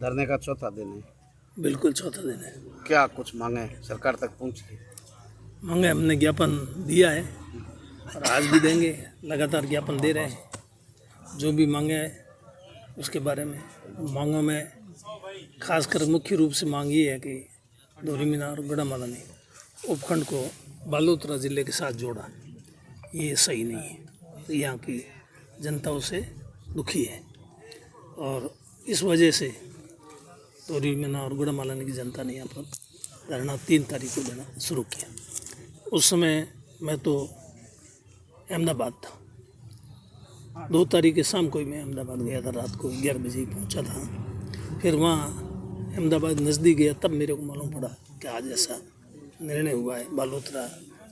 धरने का चौथा दिन है। बिल्कुल चौथा दिन है। क्या कुछ मांगे सरकार तक पहुंची? मांगे हमने ज्ञापन दिया है और आज भी देंगे, लगातार ज्ञापन दे रहे हैं। जो भी मांगे है उसके बारे में मांगों में खासकर मुख्य रूप से मांग ये है कि धोरी मीना और गढ़ामालानी उपखंड को बालोतरा ज़िले के साथ जोड़ा, ये सही नहीं है। तो यहाँ की जनता उससे दुखी है और इस वजह से धोरी मीना और गढ़ामालानी की जनता ने यहाँ पर धरना 3 तारीख को देना शुरू किया। उस समय मैं तो अहमदाबाद था। 2 तारीख के शाम को ही मैं अहमदाबाद गया था, रात को 11 बजे पहुंचा था। फिर वहाँ अहमदाबाद नज़दीक गया तब मेरे को मालूम पड़ा कि आज ऐसा निर्णय हुआ है, बालोतरा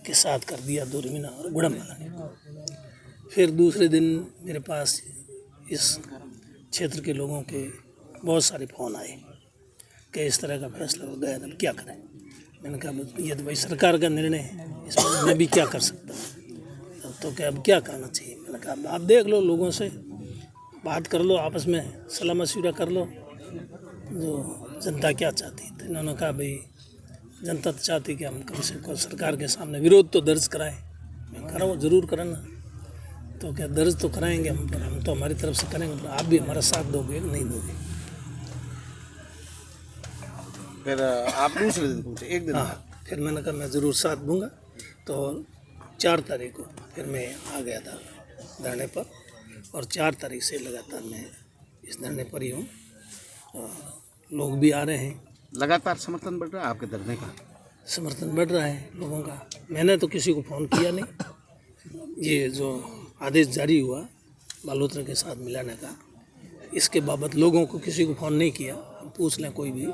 के साथ कर दिया धोरी मीना और गढ़ामालानी। फिर दूसरे दिन मेरे पास इस क्षेत्र के लोगों के बहुत सारे फ़ोन आए कि इस तरह का फैसला हो गया, अब क्या करें। मैंने कहा ये तो भाई सरकार का निर्णय है, इसमें मैं भी क्या कर सकता हूँ। तो क्या अब क्या करना चाहिए। मैंने कहा आप देख लो, लोगों से बात कर लो, आपस में सलाह मशविरा कर लो जो जनता क्या चाहती है। तो इन्होंने कहा भाई जनता तो चाहती कि हम कम से कम सरकार के सामने विरोध तो दर्ज कराएं। मैं कराओ, ज़रूर कराना। तो क्या दर्ज तो कराएंगे हम, पर हम तो हमारी तरफ से करेंगे, पर आप भी हमारा साथ दोगे नहीं दोगे। फिर आप दूसरे दिन पहुंचे, एक दिन? हाँ, फिर मैंने कहा मैं ज़रूर साथ दूंगा। तो 4 तारीख को फिर मैं आ गया था धरने पर और 4 तारीख से लगातार मैं इस धरने पर ही हूँ। लोग भी आ रहे हैं। लगातार समर्थन बढ़ रहा है आपके धरने का? समर्थन बढ़ रहा है लोगों का। मैंने तो किसी को फ़ोन किया नहीं। ये जो आदेश जारी हुआ बालोतरा के साथ मिलाने का, इसके बाबत लोगों को किसी को फ़ोन नहीं किया। आप पूछ लें कोई भी,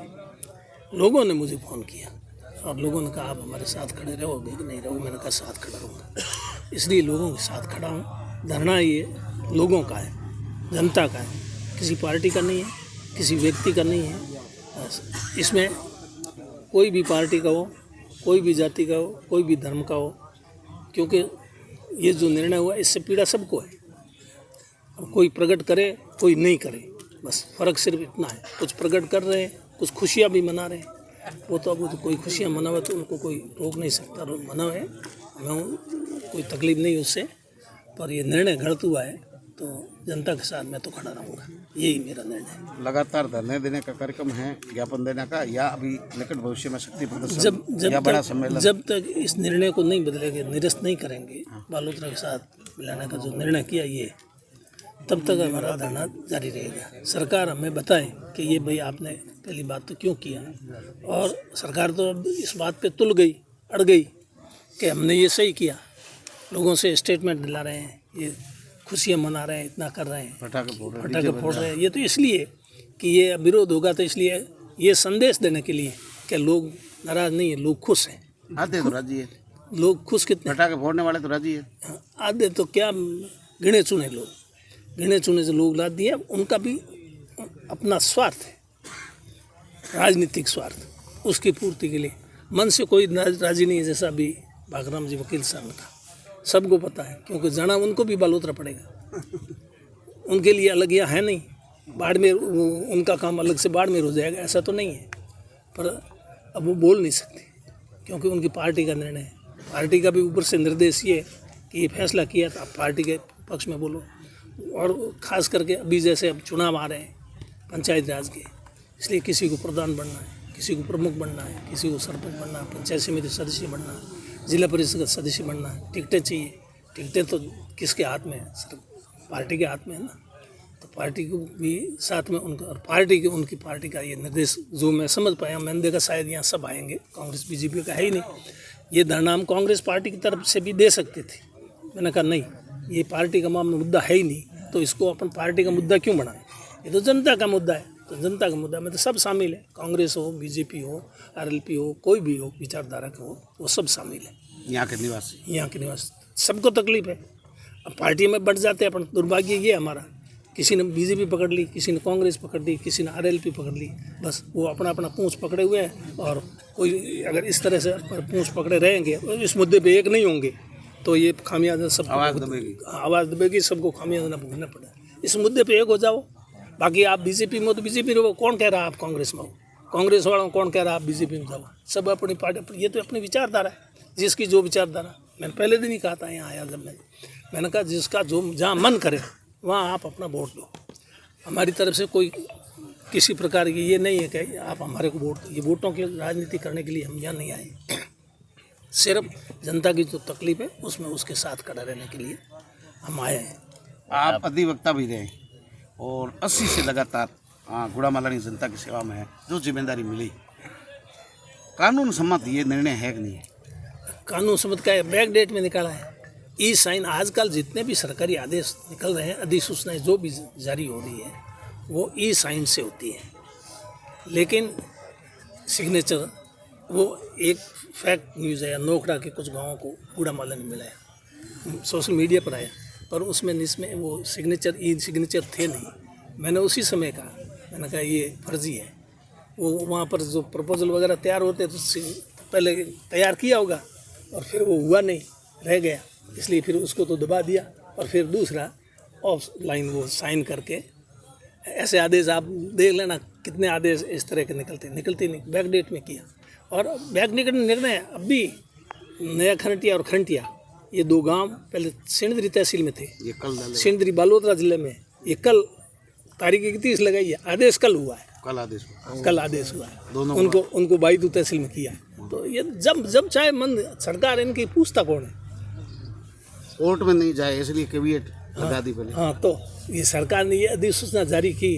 लोगों ने मुझे फ़ोन किया और लोगों ने कहा आप हमारे साथ खड़े रहोगे कि नहीं रहोगे। मैंने कहा साथ खड़ा रहूँगा, इसलिए लोगों के साथ खड़ा हूँ। धरना ये लोगों का है, जनता का है, किसी पार्टी का नहीं है, किसी व्यक्ति का नहीं है। इसमें कोई भी पार्टी का हो, कोई भी जाति का हो, कोई भी धर्म का हो, क्योंकि ये जो निर्णय हुआ इससे पीड़ा सबको है। और कोई प्रकट करे, कोई नहीं करे, बस फ़र्क सिर्फ इतना है। कुछ प्रकट कर रहे हैं, कुछ खुशियाँ भी मना रहे हैं। वो तो अब कोई खुशियाँ मनावे तो उनको कोई रोक नहीं सकता, मनावे, हमें कोई तकलीफ नहीं उससे। पर ये निर्णय गलत हुआ है तो जनता के साथ मैं तो खड़ा रहूँगा, यही मेरा निर्णय है। लगातार धरने देने का कार्यक्रम है, ज्ञापन देने का, या अभी निकट भविष्य में शक्ति प्रदर्शन या बड़ा सम्मेलन? जब तक इस निर्णय को नहीं बदलेंगे, निरस्त नहीं करेंगे, बालोतरा के साथ मिलाने का जो निर्णय किया ये, तब तक हमारा धरना जारी रहेगा। सरकार हमें बताए कि ये भाई आपने पहली बात तो क्यों किया, और सरकार तो अब इस बात पे तुल गई, अड़ गई कि हमने ये सही किया। लोगों से स्टेटमेंट दिला रहे हैं, ये खुशियाँ मना रहे हैं, इतना कर रहे हैं, पटाखे फोड़ रहे हैं। ये तो इसलिए कि ये विरोध होगा, तो इसलिए ये संदेश देने के लिए कि लोग नाराज़ नहीं है, लोग खुश हैं। आधे तो राजी है, लोग खुश कितने? पटाखे फोड़ने वाले तो राजी है। आधे तो क्या, गिने चुने लोग, गिने चुने से लोग ला दिए। उनका भी अपना स्वार्थ है, राजनीतिक स्वार्थ, उसकी पूर्ति के लिए मन से कोई राजी नहीं है। जैसा अभी भागराम जी वकील साहब ने कहा, सबको पता है, क्योंकि जाना उनको भी बालोतरा पड़ेगा। उनके लिए अलग यहाँ है नहीं, बाड़मेर उनका काम अलग से बाड़मेर हो जाएगा, ऐसा तो नहीं है। पर अब वो बोल नहीं सकते क्योंकि उनकी पार्टी का निर्णय है। पार्टी का भी ऊपर से निर्देश ये कि ये फैसला किया था, पार्टी के पक्ष में बोलो। और ख़ास करके अभी जैसे अब चुनाव आ रहे हैं पंचायत राज के, इसलिए किसी को प्रधान बनना है, किसी को प्रमुख बनना है, किसी को सरपंच बनना है, पंचायत समिति सदस्य बनना है, जिला परिषद का सदस्य बनना है। टिकटें चाहिए, टिकटें तो किसके हाथ में है? सर पार्टी के हाथ में है ना। तो पार्टी को भी साथ में उनका, और पार्टी के उनकी पार्टी का ये निर्देश जो मैं समझ पाया, मैंने देखा शायद यहाँ सब आएंगे, कांग्रेस बीजेपी का है ही नहीं। ये धरना हम कांग्रेस पार्टी की तरफ से भी दे सकते थे। मैंने कहा नहीं, ये पार्टी का मामला मुद्दा है ही नहीं, तो इसको अपन पार्टी का मुद्दा क्यों बनाएं? ये तो जनता का मुद्दा है। तो जनता का मुद्दा में तो सब शामिल है, कांग्रेस हो, बीजेपी हो, आरएलपी हो, कोई भी हो, विचारधारा का हो, वो सब शामिल है। यहाँ के निवासी सबको तकलीफ है। अब पार्टी में बढ़ जाते हैं अपन, दुर्भाग्य ये हमारा। किसी ने बीजेपी पकड़ ली, किसी ने कांग्रेस पकड़ ली, किसी ने आरएलपी पकड़ ली, बस वो अपना अपना पूंछ पकड़े हुए हैं। और कोई अगर इस तरह से पूंछ पकड़े रहेंगे और इस मुद्दे पे एक नहीं होंगे तो ये खामियाजा सब आवाज़ दबेगी, सबको खामियाजा भुगतना पड़े। इस मुद्दे पे एक हो जाओ, बाकी आप बीजेपी में हो तो बीजेपी रहो, कौन कह रहा है आप कांग्रेस में हो, कांग्रेस वालों कौन कह रहा है आप बीजेपी में जाओ, सब अपनी पार्टी, ये तो अपनी विचारधारा है, जिसकी जो विचारधारा। मैंने पहले दिन ही कहा था यहाँ आया जब मैंने कहा जिसका जो जहाँ मन करे वहाँ आप अपना वोट दो। हमारी तरफ से कोई किसी प्रकार की ये नहीं है कि आप हमारे को वोट दो, ये वोटों की राजनीति करने के लिए हम यहाँ नहीं आए, सिर्फ जनता की जो तकलीफ है उसमें उसके साथ खड़ा रहने के लिए हम आए हैं। आप अधिवक्ता भी रहे और 80 से लगातार गुड़ामालानी जनता की सेवा में है, जो जिम्मेदारी मिली, कानून सम्मत ये निर्णय है कि नहीं है? कानून सम्मत का बैक डेट में निकाला है, ई साइन। आजकल जितने भी सरकारी आदेश निकल रहे हैं, अधिसूचनाएं जो भी जारी हो रही है वो ई साइन से होती है, लेकिन सिग्नेचर वो एक फैक्ट न्यूज़ है, नोखड़ा के कुछ गाँवों को गुड़ामाला ने मिला है, सोशल मीडिया पर आया, पर उसमें इसमें वो सिग्नेचर ई सिग्नेचर थे नहीं। मैंने उसी समय कहा, मैंने कहा ये फर्जी है। वो वहाँ पर जो प्रपोजल वगैरह तैयार होते तो पहले तैयार किया होगा और फिर वो हुआ नहीं, रह गया, इसलिए फिर उसको तो दबा दिया और फिर दूसरा ऑफ लाइन वो साइन करके। ऐसे आदेश आप देख लेना कितने आदेश इस तरह के निकलते नहीं, बैक डेट में किया। और बैक डेट निर्णय अब भी नया खरंटिया और खरंटिया ये दो गांव पहले सिंदरी तहसील में थे, ये कल सिंदरी बालोतरा जिले में, ये कल तारीख 31 लगाई है, आदेश कल हुआ है, कल आदेश हुआ है, उनको बाईदू तहसील में किया है। तो ये जब चाहे मन सरकार इनकी पूछता कौन है, कोर्ट में नहीं जाए इसलिए कैविएट लगा दी पहले। हाँ, तो ये सरकार ने ये अधिसूचना जारी की,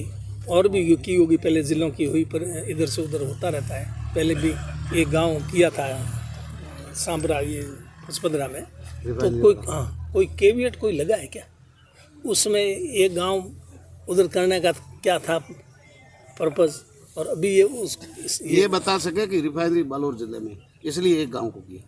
और भी की होगी, पहले जिलों की हुई, पर इधर से उधर होता रहता है। पहले भी एक गांव किया था सांबरा, ये 15 में, तो कोई कैविएट कोई लगा है क्या उसमें? एक गांव उधर करने का क्या था पर्पस, और अभी ये बता सके कि रिफाइनरी बालोर जिले में, इसलिए एक गांव को किया,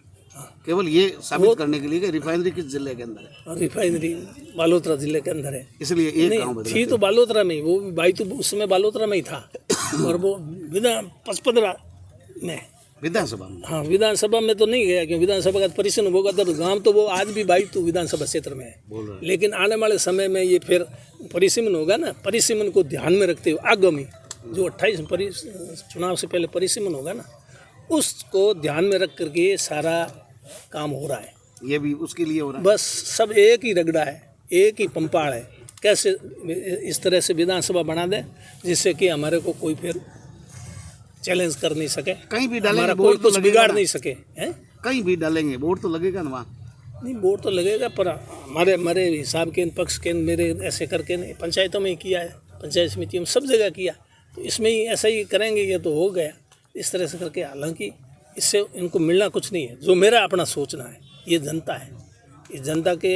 केवल ये साबित करने के लिए कि रिफाइनरी किस जिले के अंदर है। रिफाइनरी बालोतरा जिले के अंदर है, इसलिए एक गांव थी तो बालोतरा में, वो भी भाई तो उस समय बालोतरा में ही था, और वो 15 में विधानसभा में, हाँ विधानसभा में तो नहीं गया, क्योंकि विधानसभा का परिसर होगा, तो गांव तो वो आज भी भाई तो विधानसभा क्षेत्र में है, लेकिन आने वाले समय में ये फिर परिसीमन होगा ना, परिसीमन को ध्यान में रखते हुए आगामी जो 28 चुनाव से पहले परिसीमन होगा ना, उसको ध्यान में रख करके सारा काम हो रहा है। ये भी उसके लिए हो रहा है, बस सब एक ही रगड़ा है, एक ही पंपाड़ है, कैसे इस तरह से विधानसभा बना दे जिससे कि हमारे को कोई फिर चैलेंज कर नहीं सके, कहीं भी डालेंगे कोई कुछ बिगाड़ नहीं सके हैं, कहीं भी डालेंगे वोट तो लगेगा ना वहाँ। नहीं, वोट तो लगेगा, पर हमारे हिसाब के पक्ष के मेरे ऐसे करके नहीं, पंचायतों में ही किया है, पंचायत समितियों में सब जगह किया, तो इसमें ही ऐसा ही करेंगे, ये तो हो गया इस तरह से करके। हालांकि इससे इनको मिलना कुछ नहीं है, जो मेरा अपना सोचना है, ये जनता है, इस जनता के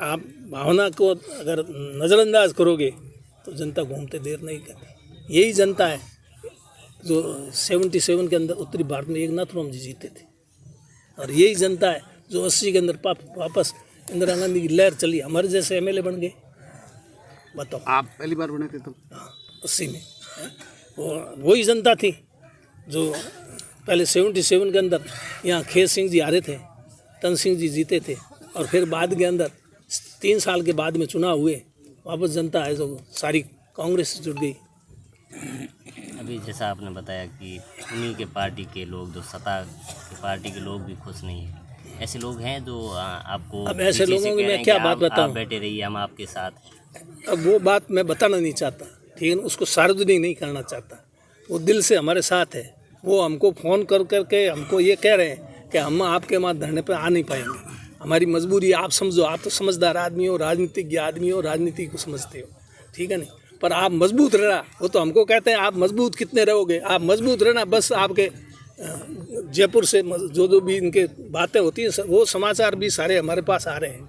आप भावना को अगर नज़रअंदाज करोगे तो जनता घूमते देर नहीं करती। यही जनता है जो 77 के अंदर उत्तरी भारत में एकनाथ जी जीते थे, और यही जनता है जो 80 के अंदर वापस इंदिरा गांधी की लहर चली, हमारे जैसे एमएलए बन गए। बताओ, आप पहली बार बने थे तो? हाँ, 80 में वही जनता थी जो पहले 77 के अंदर यहाँ खेत सिंह जी हारे थे, तन सिंह जी जीते थे, और फिर बाद के अंदर 3 साल के बाद में चुनाव हुए, वापस जनता है जो सारी कांग्रेस से जुड़ गई। अभी जैसा आपने बताया कि उन्हीं के पार्टी के लोग, जो सत्ता की पार्टी के लोग भी खुश नहीं है, ऐसे लोग हैं जो आपको, अब ऐसे लोगों की मैं क्या बात बताऊं, आप बैठे रहिए, हम आपके साथ। अब वो बात मैं बताना नहीं चाहता, ठीक है, उसको सार्वजनिक नहीं करना चाहता। वो दिल से हमारे साथ है, वो हमको फ़ोन कर करके हमको ये कह रहे हैं कि हम आपके वहाँ धरने पर आ नहीं पाएंगे, हमारी मजबूरी आप समझो, आप तो समझदार आदमी हो, राजनीतिज्ञ आदमी हो, राजनीति को समझते हो, ठीक है नहीं, पर आप मजबूत रहना। वो तो हमको कहते हैं आप मजबूत कितने रहोगे, आप मजबूत रहना, बस आपके जयपुर से जो भी इनके बातें होती हैं वो समाचार भी सारे हमारे पास आ रहे हैं,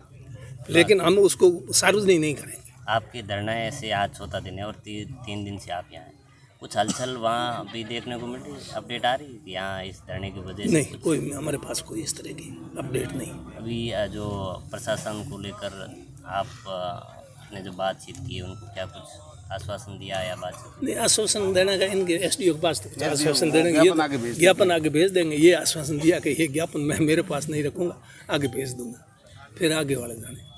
लेकिन हम उसको सार्वजनिक नहीं करेंगे। आपके धरना ऐसे आज चौथा दिन है और 3 दिन से आप यहाँ हैं, कुछ हलचल वहाँ भी देखने को मिल रही है, अपडेट आ रही है कि यहाँ इस धरने की वजह से? नहीं, कोई हमारे पास कोई इस तरह की अपडेट नहीं। अभी जो प्रशासन को लेकर आपने जो बातचीत की है, उनको क्या कुछ आश्वासन दिया या बातचीत? नहीं, आश्वासन देने का इनके एसडीओ के पास तो आश्वासन देने ज्ञापन आगे भेज देंगे, ये आश्वासन दिया कि ये ज्ञापन मैं मेरे पास नहीं रखूँगा, आगे भेज दूँगा, फिर आगे वाले जाने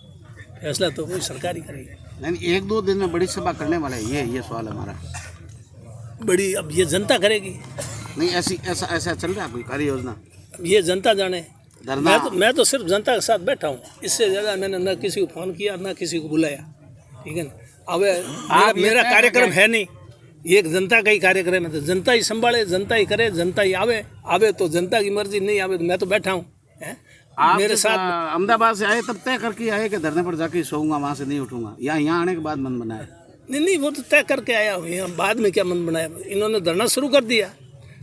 फैसला तो कोई सरकार ही करेगी। नहीं, 1-2 दिन में बड़ी सभा करने वाले हैं, ये सवाल है हमारा। बड़ी अब ये जनता करेगी, नहीं ऐसा चल रहा है कोई कार्य योजना? ये जनता जाने। धरना मैं तो सिर्फ जनता के साथ बैठा हूँ, इससे ज़्यादा मैंने न किसी को फ़ोन किया न किसी को बुलाया, ठीक है ना। अब मेरा कार्यक्रम है नहीं, ये एक जनता का ही कार्यक्रम है, तो जनता ही संभाले, जनता ही करे, जनता ही आवे तो जनता की मर्जी, नहीं आवे तो मैं तो बैठा हूँ। आप मेरे साथ अहमदाबाद से आए तब तय करके आए कि धरने पर जाके सोऊंगा, वहाँ से नहीं उठूंगा, या यहाँ आने के बाद मन बनाया? नहीं, वो तो तय करके आया हूँ, यहाँ बाद में क्या मन बनाया, इन्होंने धरना शुरू कर दिया।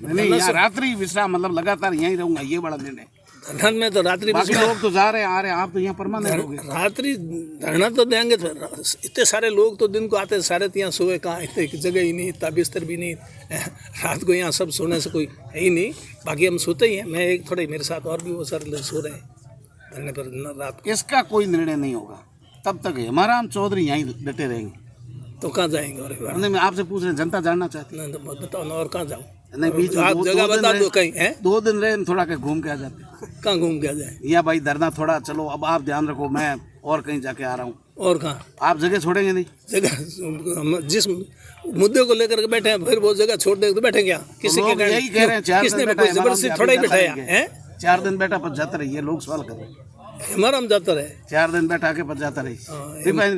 नहीं, यहाँ रात्रि विश्राम मतलब लगातार यहीं रहूंगा, ये बड़ा निर्णय। धरना में तो रात्रि बाकी लोग तो जा रहे हैं, आ रहे हैं, आप तो यहाँ परमानेंट हो गए। रात्रि धरना तो देंगे, तो इतने सारे लोग तो दिन को आते हैं, सारे यहाँ सोए कहाँ, इतने जगह ही नहीं, इतना बिस्तर भी नहीं, रात को यहाँ सब सोने से कोई है ही नहीं। बाकी हम सोते ही हैं, मैं एक थोड़े, मेरे साथ और भी वो सारे लोग सो रहे हैं धरने पर रात को। इसका कोई निर्णय नहीं होगा तब तक हेमाराम चौधरी यहीं डटे रहेंगे। तो कहाँ जाएंगे? और मैं आपसे पूछ रहे, जनता जानना चाहती है। तो बताओ ना, और कहाँ जाऊँ? नहीं, बीच में आप जगह बता दो कहीं है। 2 दिन रहे, थोड़ा कहीं घूम के आ जाते। कहाँ घूम के आ जाए? या भाई धरना थोड़ा चलो, अब आप ध्यान रखो, मैं और कहीं जाके आ रहा हूँ। और कहाँ आप जगह छोड़ेंगे नहीं? जगह हम जिस मुद्दे को लेकर के बैठे हैं, फिर वो जगह छोड़ दे तो बैठेंगे यहाँ? किसी के कारण? यही कह रहे हैं, 4 किसने दिन कोई जबरदस्ती थोड़ा ही बैठाया है? 4 दिन बैठा पच जाता रही, ये लोग सवाल कर रहे हैं। हमारा हम जाता रहे 4 दिन बैठा के पच जाता रही।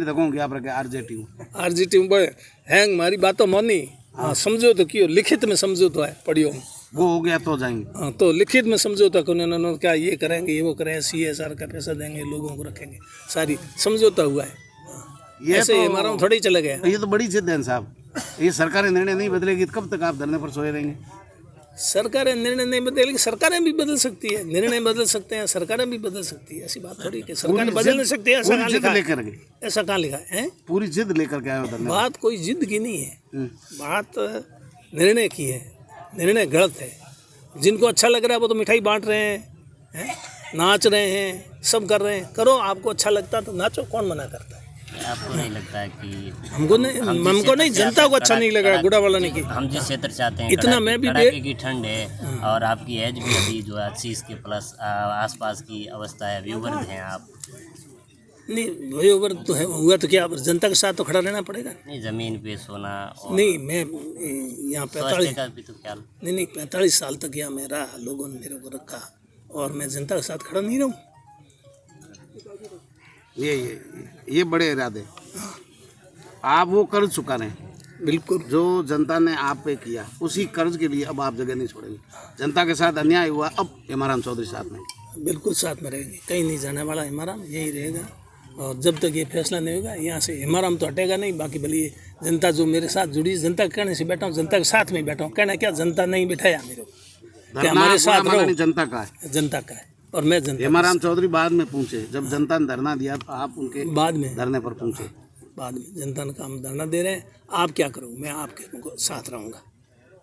देखूंगी आप रखे आरजेटी में बड़े हैंग मारी बातों मानी। हाँ, समझो तो क्यों, लिखित में समझो तो है, पढ़ियो वो हो गया तो जाएंगे। हाँ, तो लिखित में समझौता को उन्होंने क्या ये करेंगे, ये वो करेंगे, CSR का पैसा देंगे, लोगों को रखेंगे, सारी समझौता हुआ है। ये ऐसे तो हमारा थोड़ी चले गया। ये तो बड़ी जिद है साहब, ये सरकारें निर्णय नहीं बदलेगी तो कब तक आप धरने पर सोए रहेंगे? सरकारें निर्णय नहीं बदलेगी, सरकारें भी बदल सकती है, निर्णय बदल सकते हैं, सरकारें भी बदल सकती है, ऐसी बात थोड़ी कि सरकार बदल नहीं सकती है। ऐसा कहाँ लिखा है? ऐसा कहाँ लिखा है? पूरी जिद लेकर के आए हो धरने? बात कोई जिद की नहीं है, बात निर्णय की है। निर्णय गलत है, जिनको अच्छा लग रहा है वो तो मिठाई बांट रहे हैं, नाच रहे हैं, सब कर रहे हैं, करो, आपको अच्छा लगता तो नाचो, कौन मना करता है? आपको नहीं लगता है कि हमको नहीं, जनता को अच्छा नहीं लग रहा गुड़ा वाला नहीं की। हम जिस क्षेत्र चाहते हैं, इतना मैं भी कड़ाके की ठंड है और आपकी एज भी अभी जो 80 के प्लस आसपास की अवस्था है, व्यूवर्ग हैं आप। नहीं, वही ओवर तो है, हुआ तो क्या, जनता के साथ तो खड़ा रहना पड़ेगा। नहीं, जमीन पे सोना और नहीं, मैं यहाँ 45 का भी तो ख्याल। नहीं 45 साल तक यहाँ मैं रहा, लोगों ने मेरे को रखा, और मैं जनता के साथ खड़ा नहीं रहूँ? ये बड़े इरादे आप वो कर्ज चुका रहे हैं, बिल्कुल। जो जनता ने आप पे किया उसी कर्ज के लिए अब आप जगह नहीं छोड़ेंगे। जनता के साथ अन्याय हुआ, अब हेमाराम चौधरी साथ में, बिल्कुल साथ में रहेंगे, कहीं नहीं जाने वाला हेमाराम, यही रहेगा। और जब तक ये फैसला नहीं होगा यहाँ से हेमाराम तो हटेगा नहीं। बाकी भले ये जनता जो मेरे साथ जुड़ी, जनता के कहने से बैठा हूँ, जनता के साथ में बैठा हूँ। कहना क्या, जनता नहीं बिठाया मेरे को, क्या हमारे साथ रहो, जनता का है, जनता का है, और मैं जनता। हेमाराम चौधरी बाद में पूछे, जब जनता ने धरना दिया तो आप उनके बाद में धरने पर पूछे? बाद में जनता ने काम धरना दे रहे हैं, आप क्या करो, मैं आपके साथ रहूँगा।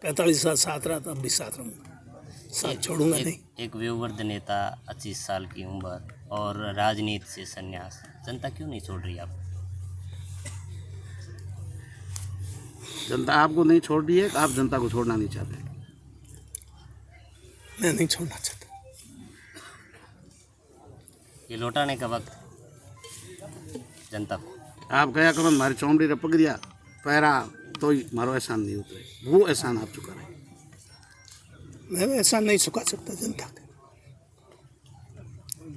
45 साल साथ रहा, तब भी साथ रहूँगा, साथ छोड़ूंगा नहीं। एक व्यूवर्ध नेता, 25 साल की उम्र और राजनीति से संन्यास, जनता क्यों नहीं छोड़ रही आप? जनता आपको नहीं छोड़ रही है, आप जनता को छोड़ना नहीं चाहते? मैं नहीं छोड़ना चाहता। ये लौटाने का वक्त जनता को। आप कया करो हमारी चौमड़ी रपक दिया पैरा तो ही मारो एहसान नहीं उतरे, वो एहसान आप चुका रहे। मैं ऐसा नहीं चुका सकता जनता का,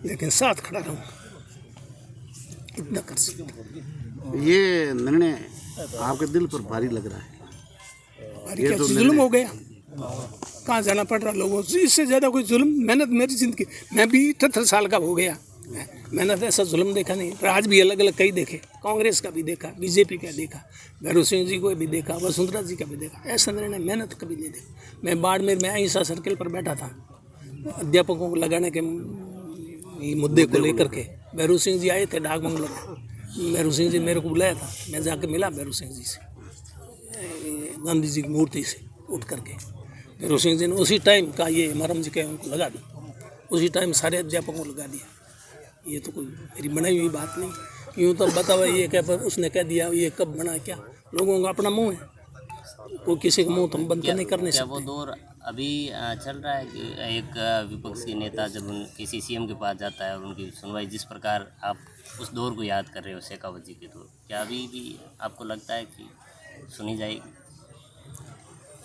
लेकिन साथ खड़ा रहूँगा, इतना कर सकता। ये निर्णय आपके दिल पर भारी लग रहा है? ये तो जुल्म हो गया, कहाँ जाना पड़ रहा लोगों से, इससे ज़्यादा कोई जुल्म। मेहनत मेरी ज़िंदगी, मैं भी 78 साल का हो गया, मैंने तो ऐसा जुल्म देखा नहीं। पर आज भी अलग अलग कई देखे, कांग्रेस का भी देखा, बीजेपी का देखा, भैरव सिंह जी को भी देखा, वसुंधरा जी का भी देखा। ऐसा निर्णय मैंने तो कभी नहीं देखा। मैं बाड़मेर में अहिंसा सर्किल पर बैठा था, अध्यापकों को लगाने के मुद्दे को लेकर के। भैरव सिंह जी आए थे डाक बंगलों में, भैरव सिंह जी मेरे को बुलाया था, मैं जाकर मिला भैरव सिंह जी से, गांधी जी की मूर्ति से उठ करके। भैरव सिंह जी ने उसी टाइम का ये हेमाराम जी के उनको लगा दी, उसी टाइम सारे अध्यापकों को लगा दिया। ये तो कोई मेरी बनाई हुई बात नहीं, यूँ तो बतावा ये क्या, पर उसने कह दिया, ये कब बना क्या, लोगों का अपना मुंह है, कोई किसी का मुंह तो हम बंद नहीं करने सकते। वो दौर अभी चल रहा है कि एक विपक्ष के नेता जब उन किसी सीएम के पास जाता है और उनकी सुनवाई, जिस प्रकार आप उस दौर को याद कर रहे हो शेखावत जी के दौर, क्या अभी भी आपको लगता है कि सुनी जाएगी?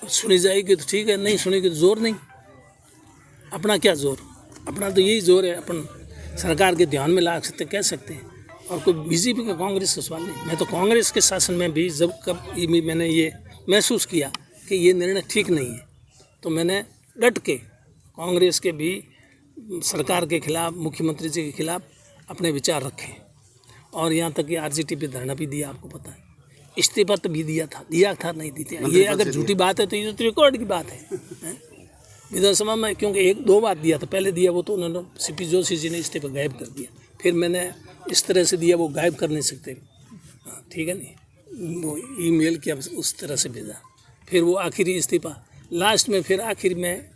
सुनी जाएगी तो ठीक है, नहीं सुनेगी तो जोर नहीं। अपना क्या जोर, अपना तो यही जोर है, अपन सरकार के ध्यान में ला सकते, कह सकते हैं। और कोई बीजेपी का कांग्रेस का सवाल नहीं। मैं तो कांग्रेस के शासन में भी जब मैंने ये महसूस किया कि ये निर्णय ठीक नहीं है, तो मैंने डट के कांग्रेस के भी सरकार के खिलाफ, मुख्यमंत्री जी के खिलाफ अपने विचार रखे। और यहाँ तक कि आरजीटी पे धरना भी दिया, आपको पता है। इस्तीफा तो भी दिया था नहीं दिया। ये अगर झूठी बात है तो ये तो रिकॉर्ड की बात है विधानसभा में, क्योंकि 1-2 बार दिया था। पहले दिया वो तो उन्होंने सीपी जोशी जी ने इस्तीफा गायब कर दिया, फिर मैंने इस तरह से दिया, वो गायब कर नहीं सकते, ठीक है नहीं, वो ईमेल किया उस तरह से भेजा, फिर वो आखिरी इस्तीफा लास्ट में, फिर आखिर में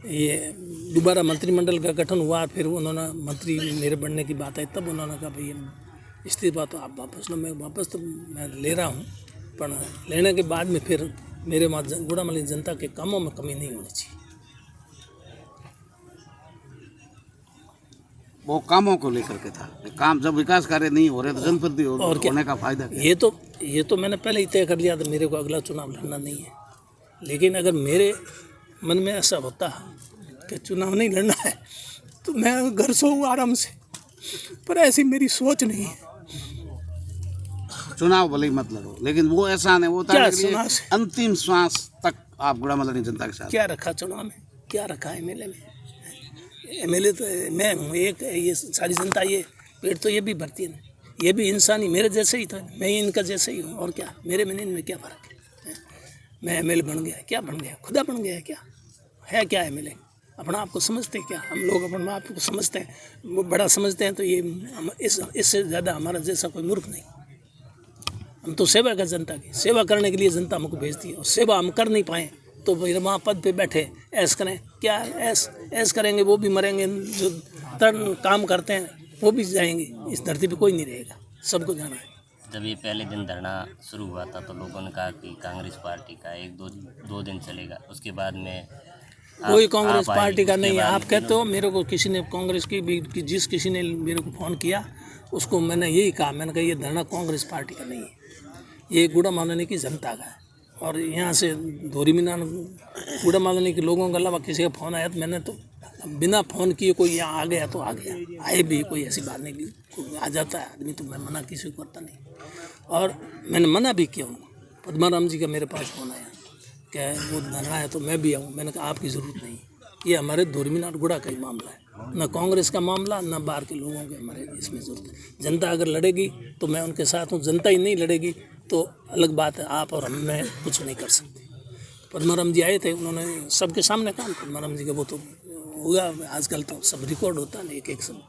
ये दोबारा मंत्रिमंडल का गठन हुआ, फिर उन्होंने मंत्री मेरे बनने की बात आई, तब उन्होंने कहा भाई इस्तीफा तो आप वापस लो। मैं वापस तो मैं ले रहा हूँ, पर लेने के बाद में फिर मेरे वहाँ गुड़ामली जनता के कामों में कमी नहीं होनी चाहिए। वो कामों को लेकर के था, काम जब विकास कार्य नहीं हो रहे तो जनप्रति होने का फायदा क्या? ये तो मैंने पहले ही तय कर लिया था, मेरे को अगला चुनाव लड़ना नहीं है। लेकिन अगर मेरे मन में ऐसा होता कि चुनाव नहीं लड़ना है तो मैं घर सोऊं आराम से, पर ऐसी मेरी सोच नहीं है। चुनाव भले ही मत लड़ो, लेकिन वो ऐसा नहीं, वो क्या था कि अंतिम श्वास तक आप गुड़ामलनी जनता के साथ। क्या रखा चुनाव में, क्या रखा एमएलए में? एमएलए तो मैं हूँ एक, ये सारी जनता, ये पेट तो ये भी भरती है, ये भी इंसान ही मेरे जैसे ही था, मैं ही इनका जैसे ही हूँ। और क्या मेरे में इनमें क्या फ़र्क है? मैं एमएलए बन गया, क्या बन गया? खुदा बन गया, क्या है? क्या एमएलए अपना आप को समझते हैं क्या? हम लोग अपने आप को समझते हैं, वो बड़ा समझते हैं, तो ये इससे ज़्यादा हमारा जैसा कोई मूर्ख नहीं। हम तो सेवा का, जनता की सेवा करने के लिए जनता हमको भेजती है, और सेवा हम कर नहीं पाए तो फिर वहाँ पद पे बैठे ऐश करें, क्या ऐश करेंगे? वो भी मरेंगे, जो तन काम करते हैं वो भी जाएंगे, इस धरती पे कोई नहीं रहेगा, सबको जाना है। जब ये पहले दिन धरना शुरू हुआ था तो लोगों ने कहा कि कांग्रेस पार्टी का 1-2 दिन चलेगा, उसके बाद में कोई कांग्रेस पार्टी का नहीं है। आप कहते हो, मेरे को किसी ने कांग्रेस की भी, जिस किसी ने मेरे को फ़ोन किया उसको मैंने यही कहा, मैंने कहा ये धरना कांग्रेस पार्टी का नहीं है, ये गुड़ामलनी की जनता का है। और यहाँ से धोरी मीनान गुड़ामलनी के लोगों के अलावा किसी का फ़ोन आया तो मैंने तो बिना फ़ोन किए, कोई यहाँ आ गया तो आ गया, आए भी, कोई ऐसी बात नहीं भी, कोई आ जाता है आदमी, तो मैं मना किसी को करता नहीं। और मैंने मना भी किया हूँ। पद्माराम जी का मेरे पास फ़ोन आया क्या वो धरना है तो मैं भी आऊँ, मैंने कहा आपकी ज़रूरत नहीं, ये हमारे धोरी मीनान गुड़ा का ही मामला है, न कांग्रेस का मामला, न बाहर के लोगों के हमारे इसमें ज़रूरत है। जनता अगर लड़ेगी तो मैं उनके साथ हूँ, जनता ही नहीं लड़ेगी तो अलग बात है, आप और हम में कुछ नहीं कर सकते। पद्माराम जी आए थे, उन्होंने सबके सामने कहा, पद्माराम जी का वो तो होगा, आजकल तो सब रिकॉर्ड होता है, एक सब।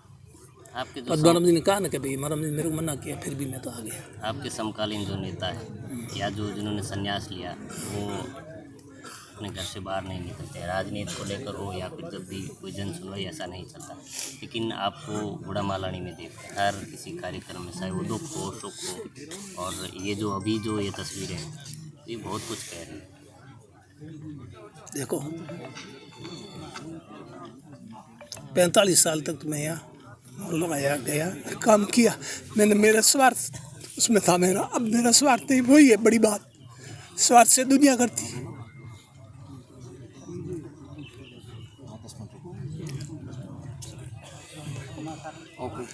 आपके पद्माराम जी ने कहा ना कि भाई पद्माराम जी मेरे को मना किया, फिर भी मैं तो आ गया। आपके समकालीन जो नेता है या जो जिन्होंने संन्यास लिया, वो अपने घर से बाहर नहीं निकलते, राजनीति को लेकर हो या फिर जब भी कोई जन सुनवाई, ऐसा नहीं चलता, लेकिन आपको गुड़ामलनी में देखते हैं हर किसी कार्यक्रम में, चाहे वो दुख हो सुख हो। और ये जो अभी जो ये तस्वीरें हैं, ये बहुत कुछ कह रही है। देखो 45 साल तक तो मैं यहाँ लगाया गया, काम किया मैंने, मेरा स्वार्थ उसमें था मेरा, अब मेरा स्वार्थ नहीं, वही है बड़ी बात, स्वार्थ से दुनिया करती है। ओके।